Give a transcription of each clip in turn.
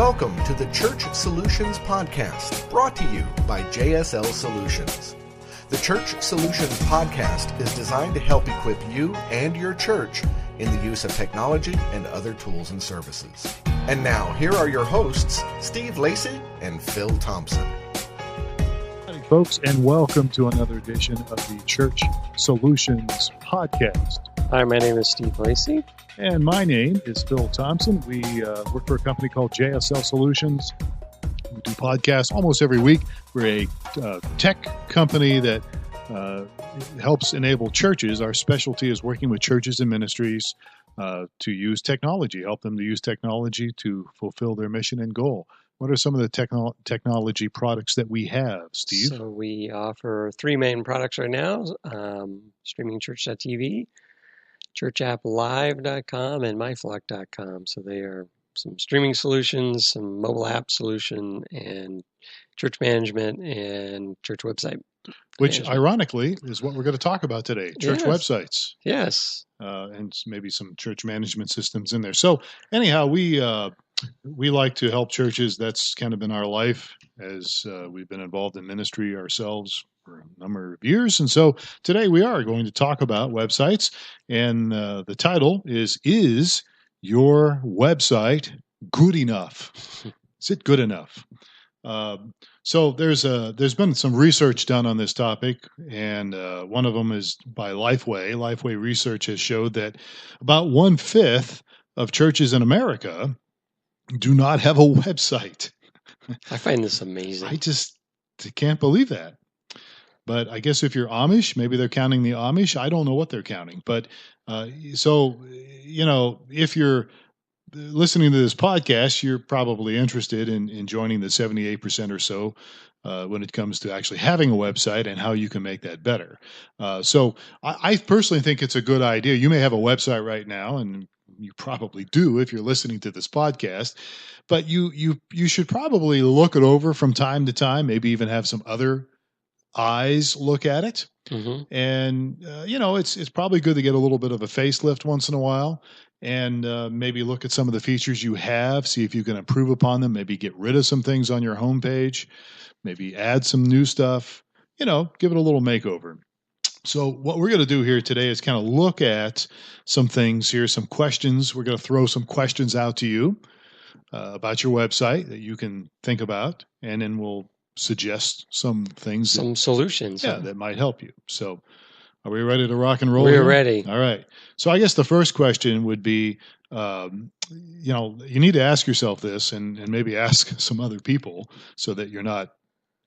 Welcome to the Church Solutions Podcast, brought to you by JSL Solutions. The Church Solutions Podcast is designed to help equip you and your church in the use of technology and other tools and services. And now, here are your hosts, Steve Lacey and Phil Thompson. Hi, folks, and welcome to another edition of the Church Solutions Podcast. Hi, my name is Steve Lacey. And my name is Phil Thompson. We work for a company called JSL Solutions. We do podcasts almost every week. We're a tech company that helps enable churches. Our specialty is working with churches and ministries to use technology, help them to use technology to fulfill their mission and goal. What are some of the technology products that we have, Steve? So we offer three main products right now, StreamingChurch.tv, ChurchAppLive.com, and MyFlock.com. So they are some streaming solutions, some mobile app solution, and church management and church website. Which, management. Ironically, is what we're going to talk about today, church websites. Yes. And maybe some church management systems in there. So anyhow, we like to help churches. That's kind of been our life as we've been involved in ministry ourselves for a number of years. And so today we are going to talk about websites. And the title is your website good enough? Is it good enough? So there's been some research done on this topic, and one of them is by Lifeway. Lifeway research has showed that about 1/5 of churches in America do not have a website. I find this amazing. I just can't believe that. But I guess if you're Amish, maybe they're counting the Amish. I don't know what they're counting. But so, if you're listening to this podcast, you're probably interested in joining the 78% or so when it comes to actually having a website and how you can make that better. So I personally think it's a good idea. You may have a website right now, and you probably do if you're listening to this podcast, but you should probably look it over from time to time, maybe even have some other eyes look at it. Mm-hmm. And, it's probably good to get a little bit of a facelift once in a while and maybe look at some of the features you have, see if you can improve upon them, maybe get rid of some things on your homepage, maybe add some new stuff, give it a little makeover. So what we're going to do here today is kind of look at some things here, some questions. We're going to throw some questions out to you about your website that you can think about, and then we'll suggest some things, some solutions. That might help you. So are we ready to rock and roll? We're ready. All right. So I guess the first question would be, you need to ask yourself this and maybe ask some other people so that you're not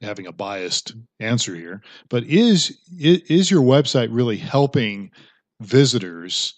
having a biased answer here. But is your website really helping visitors,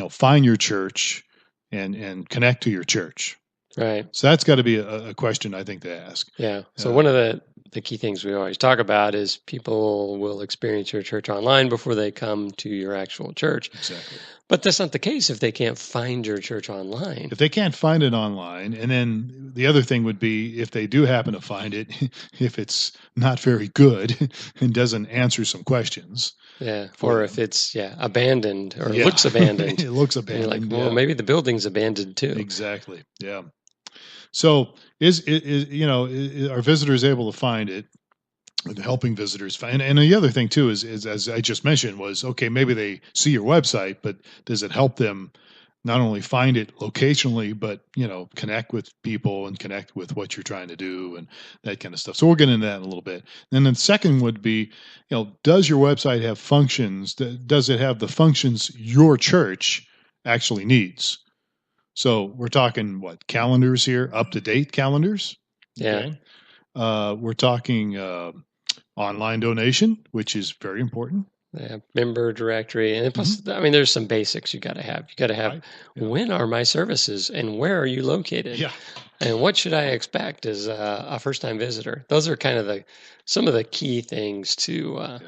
find your church and connect to your church? Right. So that's got to be a question, I think, to ask. Yeah. So one of the key things we always talk about is people will experience your church online before they come to your actual church. Exactly. But that's not the case if they can't find your church online. If they can't find it online, and then the other thing would be if they do happen to find it, if it's not very good and doesn't answer some questions. Yeah. Or if it's abandoned or looks abandoned. It looks abandoned. And you're like, well, maybe the building's abandoned too. Exactly. Yeah. So are visitors able to find it? Helping visitors find, and the other thing too is as I just mentioned was, okay, maybe they see your website, but does it help them not only find it locationally, but connect with people and connect with what you're trying to do and that kind of stuff. So we'll get into that in a little bit. And then the second would be, does your website have functions? Does it have the functions your church actually needs? So we're talking calendars here, up-to-date calendars. Yeah. Okay. We're talking online donation, which is very important. Yeah, member directory, and plus, there's some basics you got to have. You got to have Right. Yeah. When are my services and where are you located? Yeah. And what should I expect as a first-time visitor? Those are kind of some of the key things to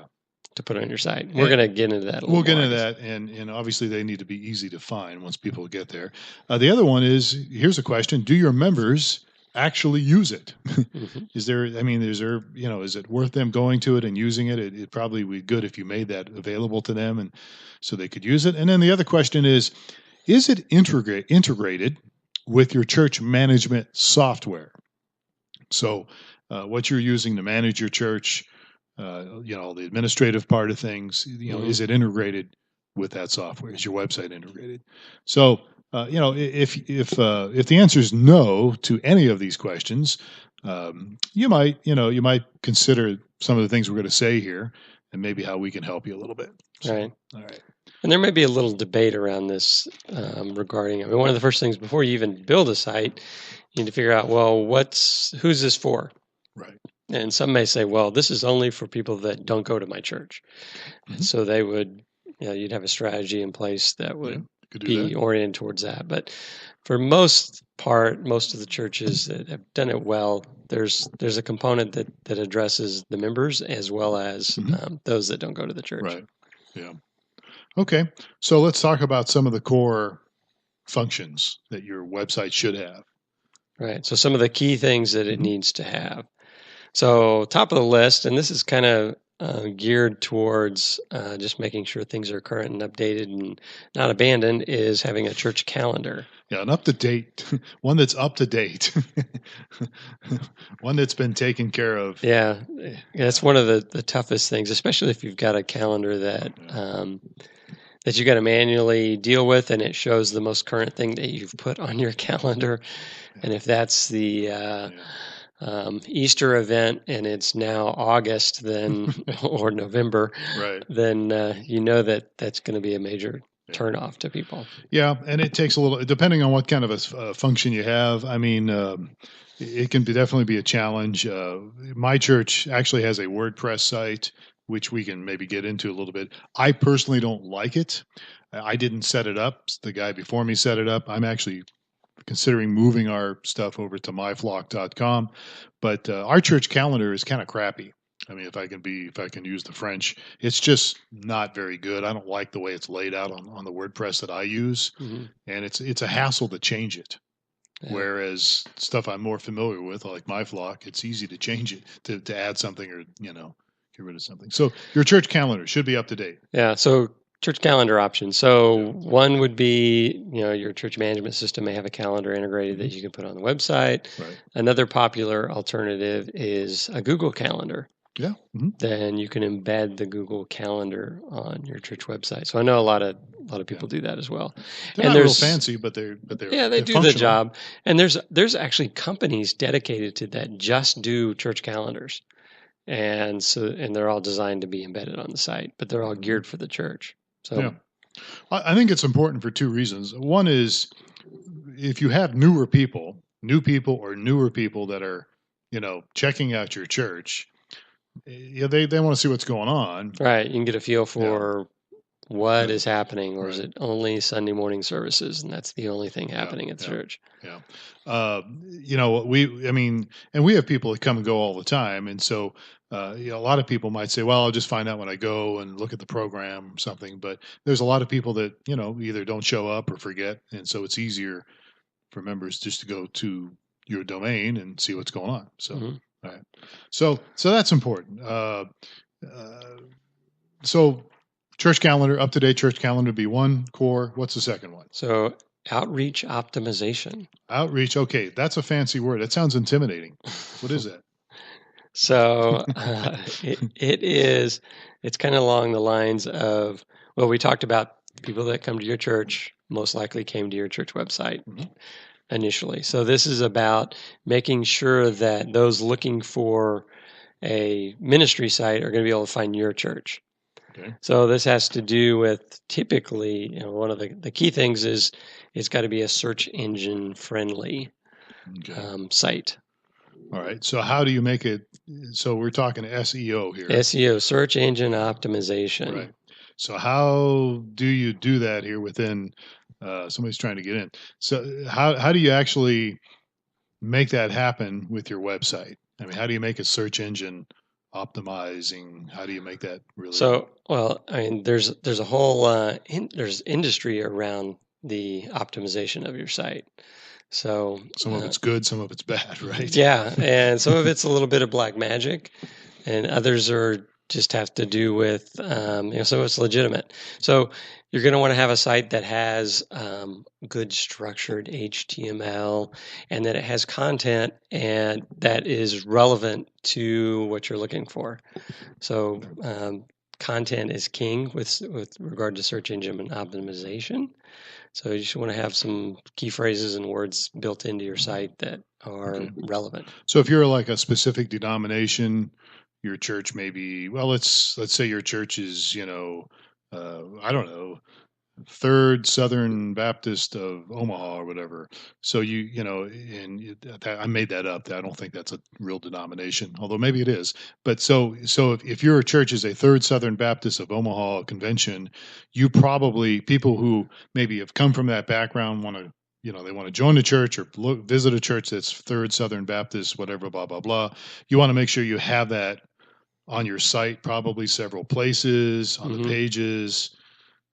put on your site. We're going to get into that a little We'll get more, into that, and obviously they need to be easy to find once people get there. The other one is, here's a question: do your members actually use it? Mm-hmm. Is it worth them going to it and using it? It probably would be good if you made that available to them and so they could use it. And then the other question is it integrated with your church management software. So what you're using to manage your church, the administrative part of things, is it integrated with that software? Is your website integrated? So, if the answer is no to any of these questions, you might consider some of the things we're going to say here, and maybe how we can help you a little bit. So, Right. All right. And there may be a little debate around this regarding. I mean, one of the first things before you even build a site, you need to figure out, well, who's this for? Right. And some may say, well, this is only for people that don't go to my church. And so they would, you'd have a strategy in place that would be oriented towards that. But for most of the churches that have done it well, there's a component that addresses the members as well as those that don't go to the church. Right. Yeah. Okay. So let's talk about some of the core functions that your website should have. Right. So some of the key things that it needs to have. So top of the list, and this is kind of geared towards just making sure things are current and updated and not abandoned, is having a church calendar. Yeah, an up-to-date, one that's up to date, one that's been taken care of. Yeah, that's one of the toughest things, especially if you've got a calendar that you got to manually deal with, and it shows the most current thing that you've put on your calendar. And if that's the Easter event and it's now August, then or November, right, then that's going to be a major turnoff to people. Yeah, and it takes a little, depending on what kind of a function you have. I mean, it can definitely be a challenge. My church actually has a WordPress site, which we can maybe get into a little bit. I personally don't like it. I didn't set it up. The guy before me set it up. I'm actually considering moving our stuff over to myflock.com, but our church calendar is kind of crappy. I mean, if I can use the French, it's just not very good. I don't like the way it's laid out on the WordPress that I use, and it's a hassle to change it. Yeah. Whereas stuff I'm more familiar with, like MyFlock, it's easy to change it to add something or get rid of something. So your church calendar should be up to date. Yeah. So church calendar options. So one would be, your church management system may have a calendar integrated that you can put on the website. Right. Another popular alternative is a Google Calendar. Yeah. Then you can embed the Google Calendar on your church website. So I know a lot of people do that as well. They're not real fancy, but they're they do the job. And there's actually companies dedicated to that, just do church calendars. And they're all designed to be embedded on the site, but they're all geared for the church. So I think it's important for two reasons. One is if you have new people or newer people that are, checking out your church, they want to see what's going on. Right. You can get a feel for what is happening, or is it only Sunday morning services and that's the only thing happening at the church? Yeah. We have people that come and go all the time. And so, a lot of people might say, well, I'll just find out when I go and look at the program or something. But there's a lot of people that, either don't show up or forget. And so it's easier for members just to go to your domain and see what's going on. So, all right. So that's important. So church calendar, up-to-date church calendar would be one core. What's the second one? So outreach optimization. Outreach. Okay. That's a fancy word. That sounds intimidating. What is that? So it's kind of along the lines of, well, we talked about people that come to your church most likely came to your church website initially. So this is about making sure that those looking for a ministry site are going to be able to find your church. Okay. So this has to do with typically, one of the key things is it's got to be a search engine friendly site. All right. So how do you make it? So we're talking SEO here. SEO, search engine optimization. Right. So how do you do that here within? Somebody's trying to get in. So how do you actually make that happen with your website? I mean, how do you make a search engine optimizing? How do you make that really? So, well, I mean, there's a whole there's industry around the optimization of your site. So some of it's good, some of it's bad, right? Yeah, and some of it's a little bit of black magic, and others are just have to do with, so it's legitimate. So you're going to want to have a site that has good structured HTML and that it has content and that is relevant to what you're looking for. So content is king with regard to search engine optimization. So you just want to have some key phrases and words built into your site that are relevant. So if you're like a specific denomination, your church may be, well, let's say your church is, I don't know, Third Southern Baptist of Omaha or whatever. So I made that up. I don't think that's a real denomination, although maybe it is. But so if your church is a Third Southern Baptist of Omaha convention, you probably, people who maybe have come from that background want to, they want to join the church or visit a church that's Third Southern Baptist, whatever, blah, blah, blah. You want to make sure you have that on your site, probably several places, on the pages,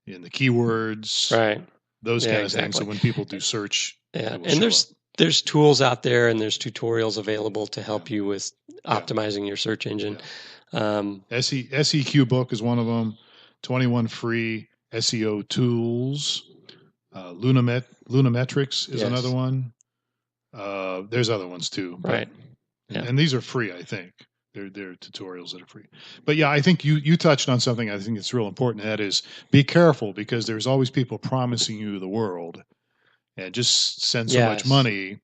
in the keywords, right? Those kind of things. So when people do search, and there's tools out there and there's tutorials available to help you with optimizing your search engine. SEQ book is one of them. 21 free SEO tools. Lunametrics is another one. There's other ones too, right? And these are free, I think. They're tutorials that are free. But yeah, I think you touched on something I think it's real important. That is, be careful because there's always people promising you the world, and just send so much money,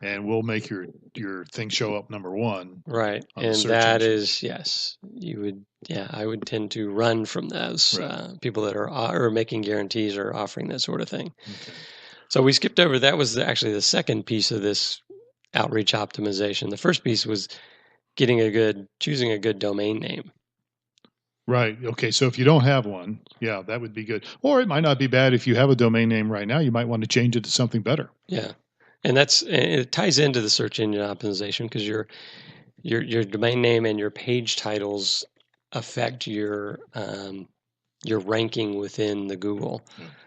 and we'll make your thing show up number one. Right, and that is you would. Yeah, I would tend to run from those people that are making guarantees or offering that sort of thing. Okay. So we skipped over. That was actually the second piece of this outreach optimization. The first piece was choosing a good domain name. Right. Okay. So if you don't have one, that would be good. Or it might not be bad if you have a domain name right now. You might want to change it to something better. Yeah, and it ties into the search engine optimization because your domain name and your page titles affect your ranking within the Google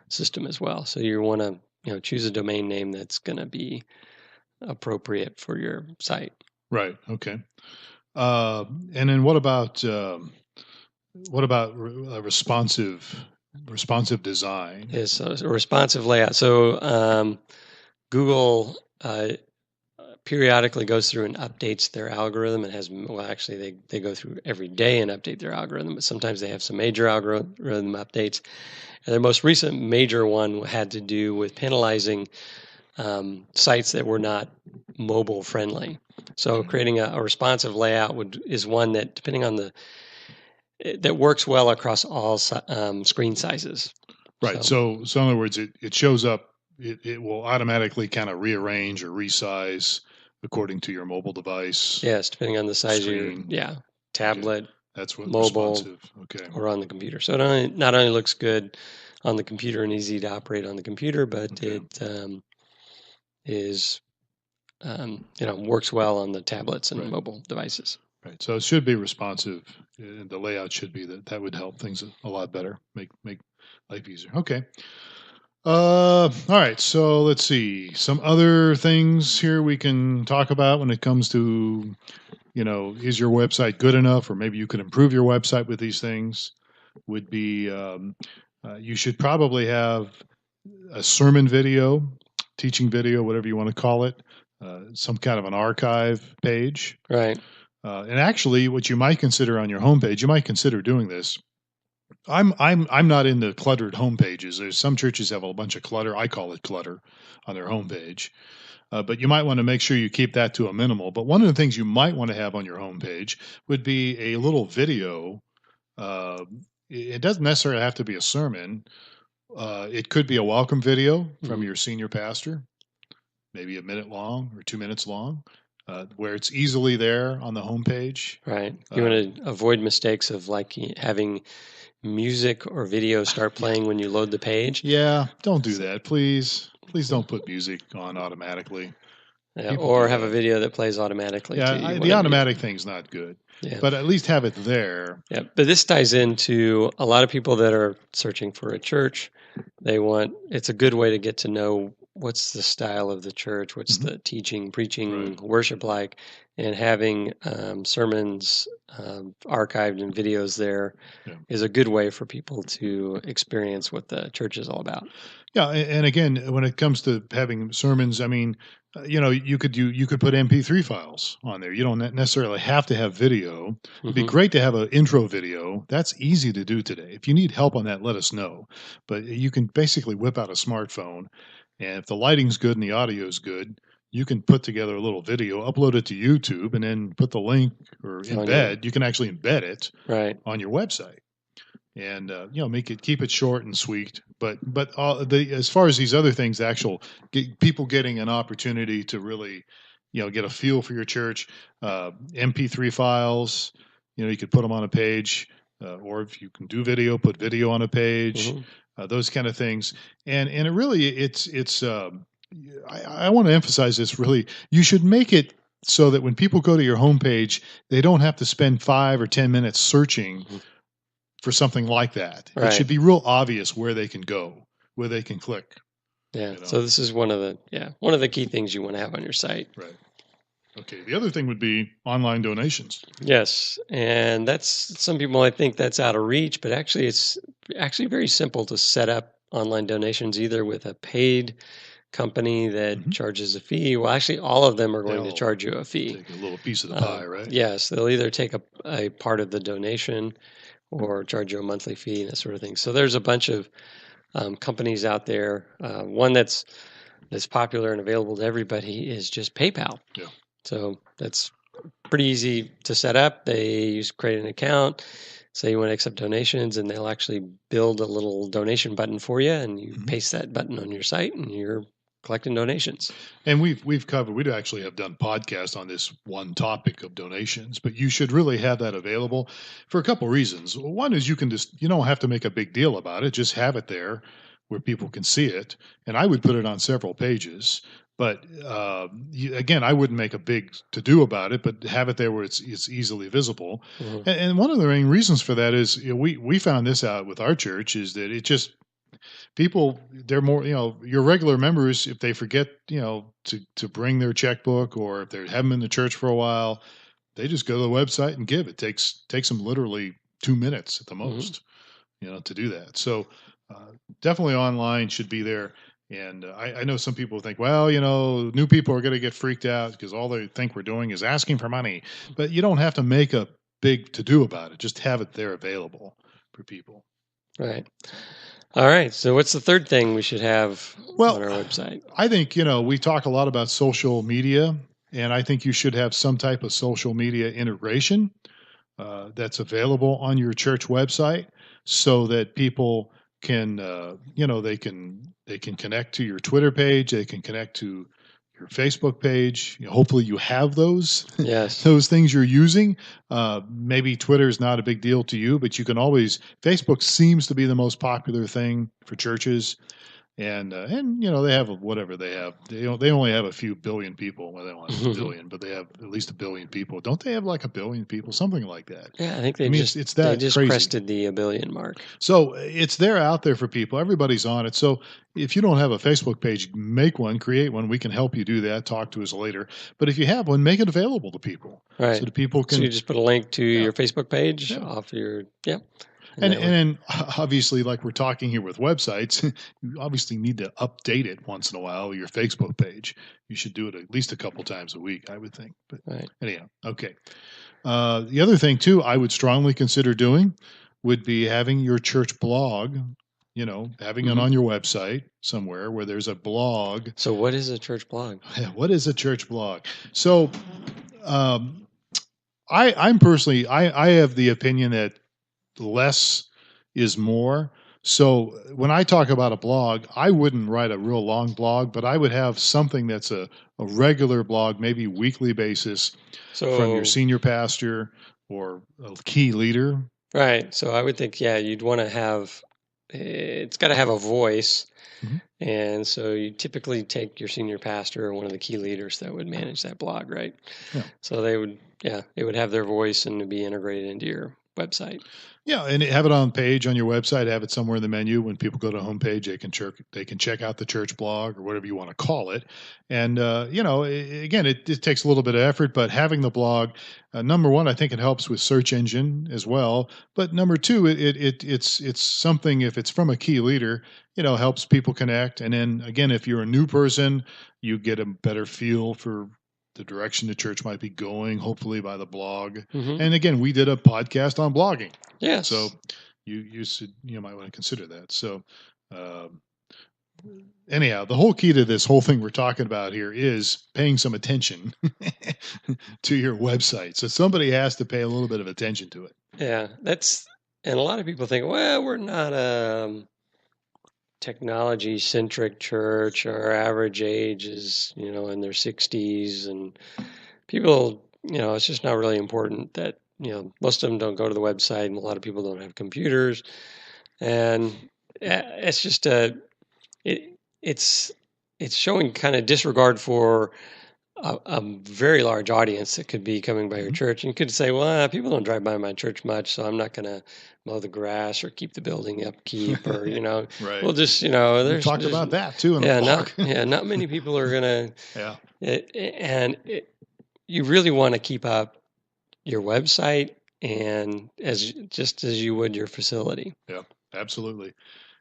system as well. So you want to choose a domain name that's going to be appropriate for your site. Right. Okay. And then what about responsive design? Yes, a responsive layout. So Google periodically goes through and updates their algorithm. It has, they go through every day and update their algorithm, but sometimes they have some major algorithm updates. And their most recent major one had to do with penalizing sites that were not mobile friendly. So creating a responsive layout is one that, depending on that works well across all screen sizes. Right. So in other words, it shows up. It will automatically kind of rearrange or resize according to your mobile device. Yes, depending on the size of your tablet. Okay. That's what mobile, responsive. Okay. Or on the computer. So it not only looks good on the computer and easy to operate on the computer, but it is works well on the tablets and mobile devices. Right. So it should be responsive, and the layout should be that would help things a lot better, make life easier. Okay. All right. So let's see some other things here we can talk about when it comes to, is your website good enough, or maybe you could improve your website with these things. Would be you should probably have a sermon video, teaching video, whatever you want to call it, some kind of an archive page. Right. And actually, what you might consider on your homepage, you might consider doing this. I'm not into cluttered homepages. There's some churches have a bunch of clutter. I call it clutter on their homepage. But you might want to make sure you keep that to a minimal. But one of the things you might want to have on your homepage would be a little video. It doesn't necessarily have to be a sermon. It could be a welcome video from your senior pastor, maybe a minute long or 2 minutes long, where it's easily there on the homepage. Right. You want to avoid mistakes of having music or video start playing when you load the page. Yeah, don't do that, please. Please don't put music on automatically. Yeah, or have a video that plays automatically. Yeah, the automatic thing's not good. Yeah. But at least have it there. Yeah, but this ties into a lot of people that are searching for a church. It's a good way to get to know what's the style of the church, what's the teaching, preaching, worship like, and having sermons archived and videos there is a good way for people to experience what the church is all about. Yeah, and again, when it comes to having sermons, I mean, you could put MP3 files on there. You don't necessarily have to have video. It'd be great to have an intro video. That's easy to do today. If you need help on that, let us know. But you can basically whip out a smartphone, and if the lighting's good and the audio is good, you can put together a little video, upload it to YouTube, and then put the link or embed. You can actually embed it on your website. And keep it short and sweet, but as far as these other things, people getting an opportunity to really, get a feel for your church, MP3 files, you could put them on a page, or if you can do video, put video on a page, those kind of things, and it really it's I want to emphasize this. Really, you should make it so that when people go to your homepage, they don't have to spend 5 or 10 minutes searching for something like that. It should be real obvious where they can go, where they can click. Yeah. So this is one of the key things you want to have on your site. Right. Okay. The other thing would be online donations. Yes. And that's, some people might think that's out of reach, but actually it's actually very simple to set up online donations, either with a paid company that charges a fee. Well, actually all of them are going to charge you a fee. Take a little piece of the pie, right? Yes. They'll either take a part of the donation or charge you a monthly fee and that sort of thing. So there's a bunch of companies out there. One that's popular and available to everybody is just PayPal. Yeah. So that's pretty easy to set up. They create an account, say you want to accept donations, and they'll actually build a little donation button for you, and you paste that button on your site, and you're collecting donations. And we've covered, we actually have done podcasts on this one topic of donations, but you should really have that available for a couple reasons. One is you don't have to make a big deal about it, just have it there where people can see it. And I would put it on several pages, but again, I wouldn't make a big to-do about it, but have it there where it's easily visible. And one of the main reasons for that is, we found this out with our church, is that it just, people, they're more, your regular members, if they forget, to bring their checkbook, or if they haven't been to church for a while, they just go to the website and give. It takes them literally 2 minutes at the most, to do that. So definitely online should be there. And I know some people think, well, new people are going to get freaked out because all they think we're doing is asking for money. But you don't have to make a big to-do about it. Just have it there available for people. Right. All right. So what's the third thing we should have on our website? I think, we talk a lot about social media, and I think you should have some type of social media integration that's available on your church website, so that people can, they can connect to your Twitter page, they can connect to your Facebook page. Hopefully you have those. Yes. Those things you're using. Maybe Twitter is not a big deal to you, but you can always, Facebook seems to be the most popular thing for churches. And they have whatever they have. They only have a few billion people. Well, they don't have a billion, but they have at least a billion people. Don't they have like a billion people, something like that? Yeah, I think they just crazy. Crested the 1 billion mark. So it's there out there for people. Everybody's on it. So if you don't have a Facebook page, make one, create one. We can help you do that. Talk to us later. But if you have one, make it available to people, right? So that people can. So you just put a link to your Facebook page off your And then obviously, like we're talking here with websites, you obviously need to update it once in a while, your Facebook page. You should do it at least a couple times a week, I would think. But anyhow, okay. The other thing, too, I would strongly consider doing would be having your church blog, having it on your website somewhere where there's a blog. So what is a church blog? What is a church blog? So I'm personally, I have the opinion that less is more. So when I talk about a blog, I wouldn't write a real long blog, but I would have something that's a regular blog, maybe weekly basis, from your senior pastor or a key leader. Right. So I would think, you'd want to have, it's got to have a voice. And so you typically take your senior pastor or one of the key leaders that would manage that blog, right? Yeah. So they would, it would have their voice and be integrated into your website. Yeah, and have it on page on your website. Have it somewhere in the menu. When people go to homepage, they can check out the church blog or whatever you want to call it. And again, it takes a little bit of effort, but having the blog, number one, I think it helps with search engine as well. But number two, it's something, if it's from a key leader, helps people connect. And then again, if you're a new person, you get a better feel for the direction the church might be going, hopefully by the blog. Mm-hmm. And again, we did a podcast on blogging. Yes. So you might want to consider that. So anyhow, the whole key to this whole thing we're talking about here is paying some attention to your website. So somebody has to pay a little bit of attention to it. Yeah, and a lot of people think, well, we're not a technology-centric church. Our average age is, in their 60s, and people, it's just not really important that, most of them don't go to the website, and a lot of people don't have computers, and it's just it's showing kind of disregard for a very large audience that could be coming by your church. And you could say, well, people don't drive by my church much, so I'm not going to mow the grass or keep the building upkeep, or Right. We'll just We talked about that too in the blog. not many people are going to. You really want to keep up your website and just as you would your facility. Yeah, absolutely.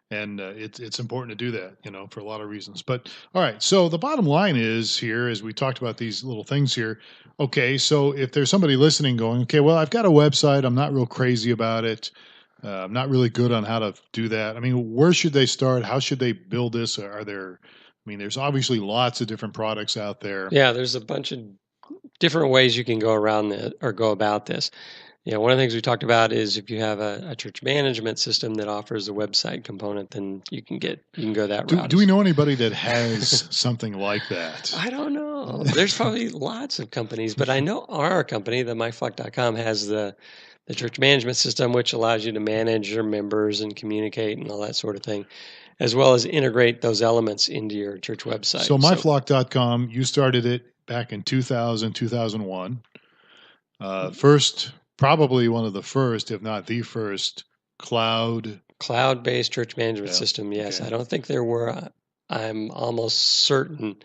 And it's important to do that, for a lot of reasons. But all right, so the bottom line is here, as we talked about these little things here. Okay, so if there's somebody listening going, okay, well, I've got a website. I'm not real crazy about it. I'm not really good on how to do that. I mean, where should they start? How should they build this? There's obviously lots of different products out there. Yeah, there's a bunch of different ways you can go around it or go about this. One of the things we talked about is if you have a church management system that offers a website component, then you can go that route. Do we know anybody that has something like that? I don't know. There's probably lots of companies, but I know our company, the myflock.com, has the church management system, which allows you to manage your members and communicate and all that sort of thing, as well as integrate those elements into your church website. So myflock.com, you started it back in 2000, 2001. First, probably one of the first, if not the first, cloud-based church management system. Yes, okay. I don't think there were. I'm almost certain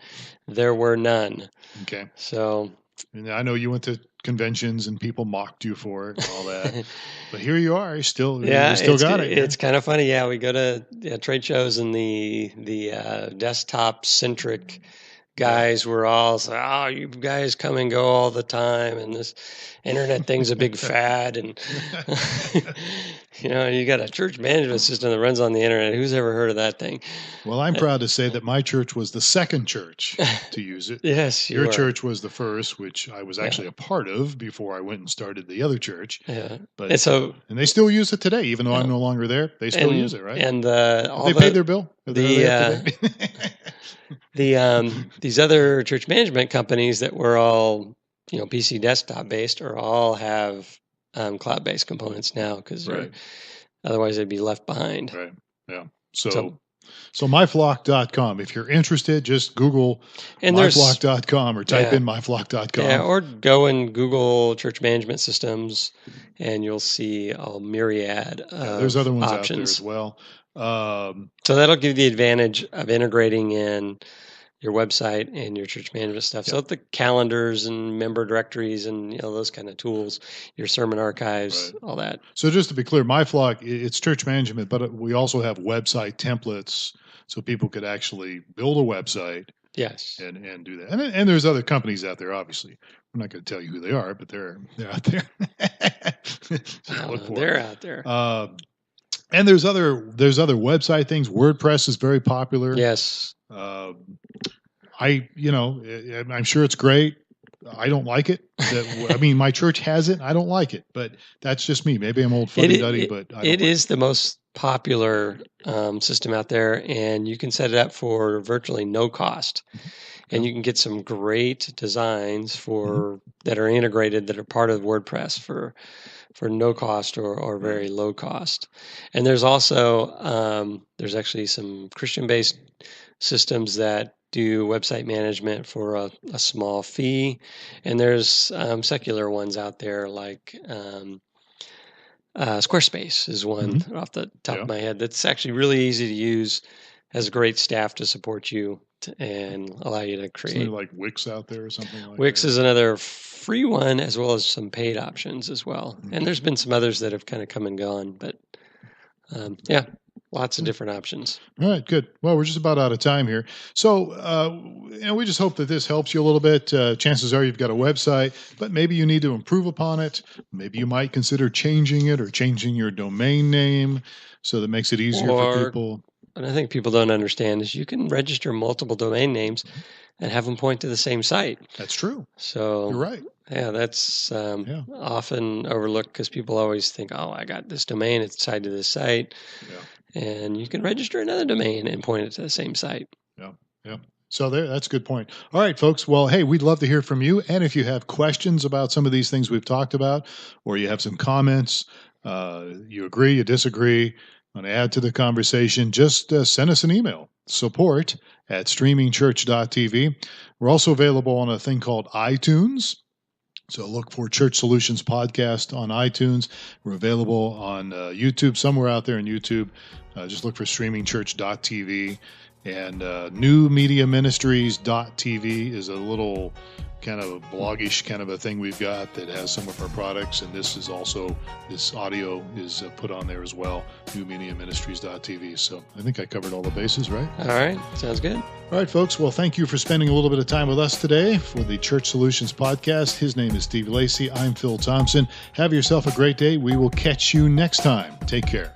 there were none. Okay. So, and I know you went to conventions and people mocked you for it and all that, but here you are. You still got it. It's kind of funny. Yeah, we go to trade shows, and the desktop centric guys were all saying, "Oh, you guys come and go all the time, and this internet thing's a big fad." And you got a church management system that runs on the internet. Who's ever heard of that thing? Well, I'm proud to say that my church was the second church to use it. Yes, your church was the first, which I was actually a part of before I went and started the other church. Yeah, but and they still use it today, even though I'm no longer there. They still use it, right? And they paid their bill. These other church management companies that were all PC desktop based or all have cloud based components now, because otherwise they'd be left behind. Right. Yeah. So myflock.com. If you're interested, just Google myflock.com or type in myflock.com. Yeah, or go and Google church management systems, and you'll see a myriad of there's other ones options out there as well. So that'll give you the advantage of integrating in your website and your church management stuff. So the calendars and member directories and those kind of tools, your sermon archives, all that. So just to be clear, myflock, it's church management, but we also have website templates so people could actually build a website. Yes, and do that. And there's other companies out there. Obviously, I'm not going to tell you who they are, but they're out there. They're out there. And there's other website things. WordPress is very popular. Yes. I'm sure it's great. I don't like it. My church has it. I don't like it, but that's just me. Maybe I'm old fuddy-duddy, but it is the most popular system out there, and you can set it up for virtually no cost. And you can get some great designs that are integrated, that are part of WordPress for no cost or very low cost. And there's also there's actually some Christian-based systems that do website management for a small fee, and there's secular ones out there like Squarespace is one off the top of my head that's actually really easy to use, has great staff to support you and allow you to create. Something like Wix out there or something like Wix that? is another free one, as well as some paid options as well. And there's been some others that have kind of come and gone, but lots of different options. All right, good. Well, we're just about out of time here. So, we just hope that this helps you a little bit. Chances are you've got a website, but maybe you need to improve upon it. Maybe you might consider changing it or changing your domain name so that makes it easier for people. And I think people don't understand is you can register multiple domain names and have them point to the same site. That's true. So you're right. Yeah, that's often overlooked because people always think, oh, I got this domain, it's tied to this site. Yeah. And you can register another domain and point it to the same site. Yeah. So that's a good point. All right, folks. Well, hey, we'd love to hear from you. And if you have questions about some of these things we've talked about, or you have some comments, you agree, you disagree, want to add to the conversation, just send us an email, support@StreamingChurch.tv. We're also available on a thing called iTunes. So look for Church Solutions Podcast on iTunes. We're available on YouTube, somewhere out there in YouTube. Just look for StreamingChurch.tv. And NewMediaMinistries.tv is a little kind of bloggish kind of a thing we've got that has some of our products. And this audio is put on there as well, NewMediaMinistries.tv. So I think I covered all the bases, right? All right. Sounds good. All right, folks. Well, thank you for spending a little bit of time with us today for the Church Solutions Podcast. His name is Steve Lacey. I'm Phil Thompson. Have yourself a great day. We will catch you next time. Take care.